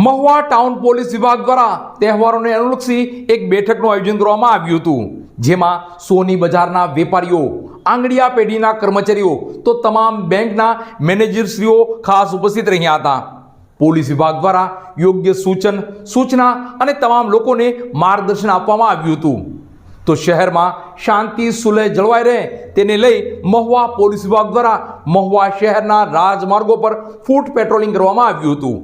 Mahuva town police વિભાગ દ્વારા તહેવારોને અનુલક્ષી એક બેઠકનું આયોજન કરવામાં આવ્યું હતું, જેમાં સોની બજારના વેપારીઓ, આંગડિયા પેઢીના કર્મચારીઓ તો તમામ બેંકના મેનેજરશ્રીઓ ખાસ ઉપસ્થિત રહ્યા હતા. પોલીસ વિભાગ દ્વારા યોગ્ય સૂચના અને તમામ લોકોને માર્ગદર્શન આપવામાં આવ્યું હતું. તો શહેરમાં શાંતિ સુલેહ જળવાઈ રહે તેને લઈ મહુવા પોલીસ વિભાગ દ્વારા મહુવા શહેરના રાજમાર્ગો પર ફૂટ પેટ્રોલિંગ કરવામાં આવ્યું હતું.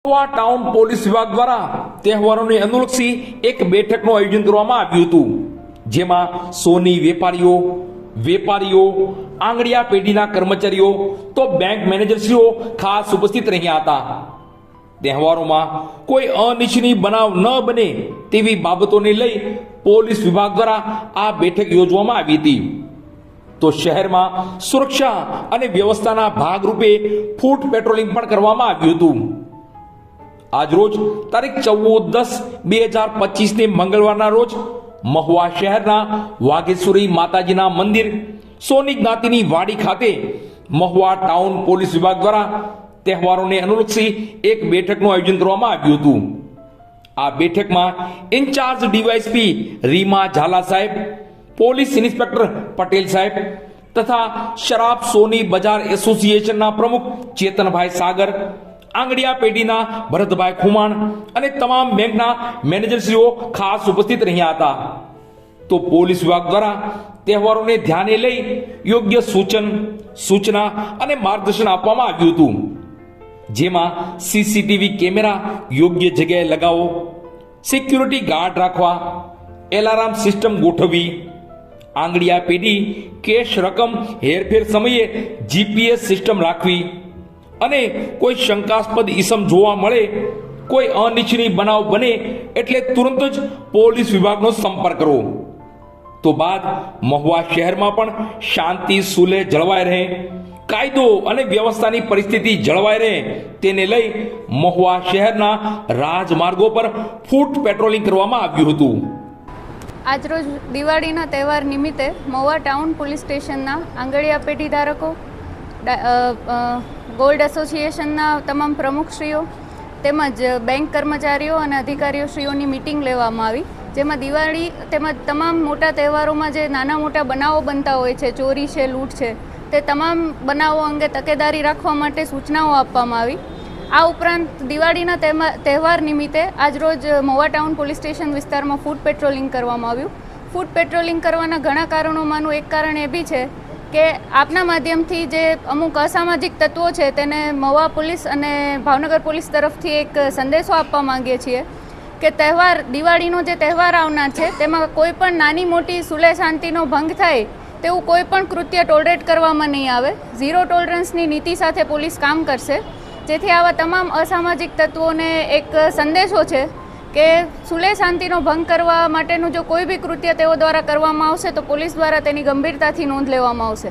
મહુવા ટાઉન પોલીસ વિભાગ દ્વારા તહેવારોને અનુલક્ષી એક બેઠકનું આયોજન કરવામાં આવ્યું હતું, જેમાં સોની વેપારીઓ, આંગડિયા પેઢીના કર્મચારીઓ તો બેંક મેનેજરશ્રીઓ ખાસ ઉપસ્થિત રહ્યા હતા. તહેવારોમાં કોઈ અનિચ્છનીય બનાવ ન બને તેવી બાબતોને લઈ પોલીસ વિભાગ દ્વારા આ બેઠક યોજવામાં આવી હતી. તો શહેરમાં સુરક્ષા અને વ્યવસ્થાના ભાગરૂપે ફૂટ પેટ્રોલિંગ પણ કરવામાં આવ્યું હતું. આજરોજ તારીખ 14/10/2025 મંગળવારના રોજ મહુવા શહેરના વાઘેશ્વરી માતાજીના મંદિર સોની જ્ઞાતિની વાડી ખાતે મહુવા ટાઉન પોલીસ વિભાગ દ્વારા તહેવારોને અનુલક્ષી એક બેઠકનું આયોજન કરવામાં આવ્યું હતું. આ બેઠકમાં ઇન્ચાર્જ ડીવાયએસપી રીમા ઝાલા સાહેબ, પોલીસ ઇન્સ્પેક્ટર પટેલ સાહેબ તથા શરાબ સોની બજાર એસોસિએશનના પ્રમુખ ચેતનભાઈ સાગર, આંગડિયા પેઢીના ભરતભાઈ ખુમાણ અને તમામ બેંકના મેનેજરશ્રીઓ ખાસ ઉપસ્થિત રહ્યા હતા. તો પોલીસ વિભાગ દ્વારા તહેવારોને ધ્યાને લઈ યોગ્ય સૂચના અને માર્ગદર્શન આપવામાં આવ્યું હતું, જેમાં સીસીટીવી કેમેરા યોગ્ય જગ્યાએ લગાવો, સિક્યુરિટી ગાર્ડ રાખવા, એલાર્મ સિસ્ટમ ગોઠવવી, આંગડિયા પેઢી કેશ રકમ હેરફેર સમયે જીપીએસ સિસ્ટમ રાખવી અને કોઈ શંકાસ્પદ ઇસમ જોવા મળે, કોઈ અનિચ્છનીય બનાવ બને એટલે તુરંત જ પોલીસ વિભાગનો સંપર્ક કરવો. તો બાદ મહુવા શહેરમાં પણ શાંતિ સુલેહ જળવાઈ રહે, કાયદો અને વ્યવસ્થાની પરિસ્થિતિ જળવાઈ રહે તેને લઈ મહુવા શહેરના રાજમાર્ગો પર ફૂટ પેટ્રોલિંગ કરવામાં આવ્યું હતું. આજરોજ દિવાળીના તહેવાર નિમિત્તે મહુવા ટાઉન પોલીસ સ્ટેશનના આંગડિયા પેઢી ધારકો, ગોલ્ડ એસોસિએશનના તમામ પ્રમુખશ્રીઓ તેમજ બેંક કર્મચારીઓ અને અધિકારીઓશ્રીઓની મિટિંગ લેવામાં આવી, જેમાં દિવાળી તેમજ તમામ મોટા તહેવારોમાં જે નાના મોટા બનાવો બનતા હોય છે, ચોરી છે, લૂંટ છે, તે તમામ બનાવો અંગે તકેદારી રાખવા માટે સૂચનાઓ આપવામાં આવી. આ ઉપરાંત દિવાળીના તહેવાર નિમિત્તે આજરોજ મહુવા ટાઉન પોલીસ સ્ટેશન વિસ્તારમાં ફૂટ પેટ્રોલિંગ કરવામાં આવ્યું. ફૂટ પેટ્રોલિંગ કરવાના ઘણા કારણોમાંનું એક કારણ એ બી છે કે આપના માધ્યમથી જે અમુક અસામાજિક તત્વો છે તેને મહુવા પોલીસ અને ભાવનગર પોલીસ તરફથી એક સંદેશો આપવા માંગીએ છીએ કે દિવાળીનો જે તહેવાર આવનાર છે તેમાં કોઈ પણ નાની મોટી સુલેહ શાંતિનો ભંગ થાય તેવું કોઈ પણ કૃત્ય ટોલરેટ કરવામાં નહીં આવે. ઝીરો ટોલરન્સની નીતિ સાથે પોલીસ કામ કરશે, જેથી આવા તમામ અસામાજિક તત્વોને એક સંદેશો છે કે સુલેહ શાંતિનો ભંગ કરવા માટેનું જો કોઈ બી કૃત્ય તેઓ દ્વારા કરવામાં આવશે તો પોલીસ દ્વારા તેની ગંભીરતાથી નોંધ લેવામાં આવશે.